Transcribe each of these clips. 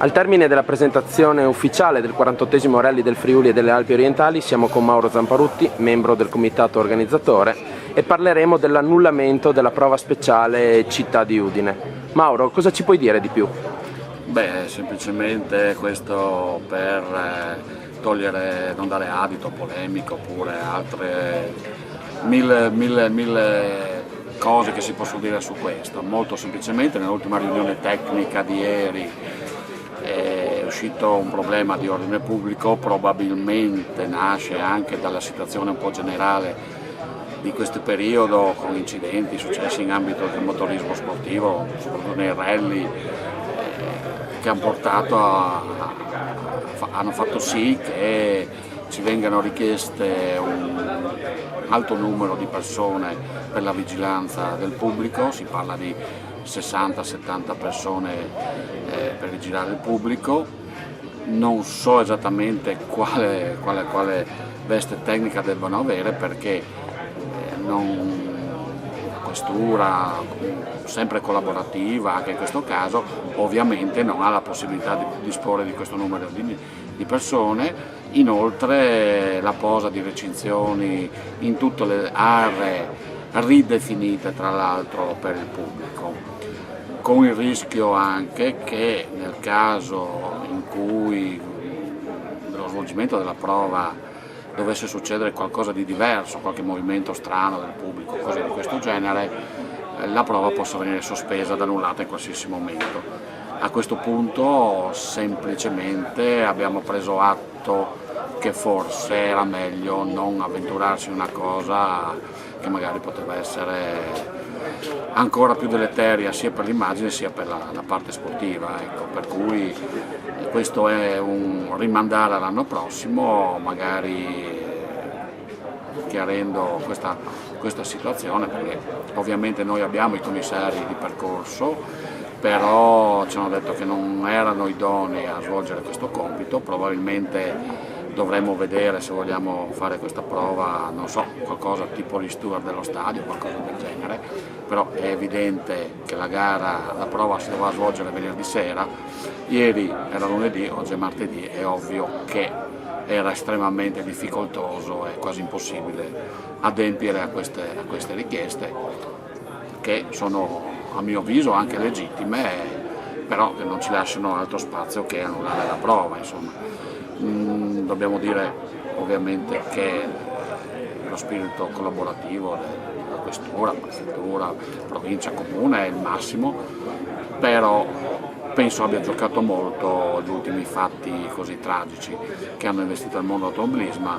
Al termine della presentazione ufficiale del 48esimo Rally del Friuli e delle Alpi Orientali siamo con Mauro Zamparutti, membro del comitato organizzatore, e parleremo dell'annullamento della prova speciale Città di Udine. Mauro, cosa ci puoi dire di più? Beh, semplicemente questo per togliere, non dare adito polemico oppure altre mille cose che si possono dire su questo. Molto semplicemente nell'ultima riunione tecnica di ieri è uscito un problema di ordine pubblico, probabilmente nasce anche dalla situazione un po' generale di questo periodo con incidenti successi in ambito del motorismo sportivo, soprattutto nei rally, che hanno fatto sì che ci vengano richieste un alto numero di persone per la vigilanza del pubblico, si parla di 60-70 persone per vigilare il pubblico. Non so esattamente quale veste tecnica debbano avere, perché la questura, sempre collaborativa anche in questo caso, ovviamente non ha la possibilità di disporre di questo numero di persone. Inoltre la posa di recinzioni in tutte le aree ridefinite tra l'altro per il pubblico, con il rischio anche che nel caso in cui nello svolgimento della prova dovesse succedere qualcosa di diverso, qualche movimento strano del pubblico, cose di questo genere, la prova possa venire sospesa ed annullata in qualsiasi momento. A questo punto semplicemente abbiamo preso atto che forse era meglio non avventurarsi in una cosa che magari poteva essere ancora più deleteria sia per l'immagine sia per la parte sportiva, ecco. Per cui questo è un rimandare all'anno prossimo, magari chiarendo questa situazione, perché ovviamente noi abbiamo i commissari di percorso, però ci hanno detto che non erano idonei a svolgere questo compito. Probabilmente dovremmo vedere se vogliamo fare questa prova, non so, qualcosa tipo l'istura dello stadio, qualcosa del genere, però è evidente che la prova si doveva svolgere venerdì sera, ieri era lunedì, oggi è martedì, è ovvio che era estremamente difficoltoso e quasi impossibile adempiere a queste richieste, che sono a mio avviso anche legittime, però che non ci lasciano altro spazio che annullare la prova, insomma. Dobbiamo dire ovviamente che lo spirito collaborativo della questura, prefettura, provincia, comune è il massimo, però penso abbia giocato molto gli ultimi fatti così tragici che hanno investito il mondo dell'automobilismo,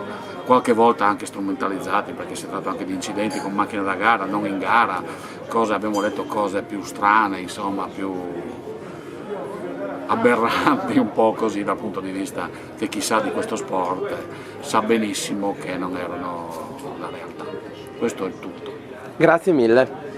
qualche volta anche strumentalizzati, perché si tratta anche di incidenti con macchine da gara, non in gara, abbiamo letto cose più strane, insomma, più aberranti un po' così dal punto di vista che chi sa di questo sport sa benissimo che non erano la realtà. Questo è tutto. Grazie mille.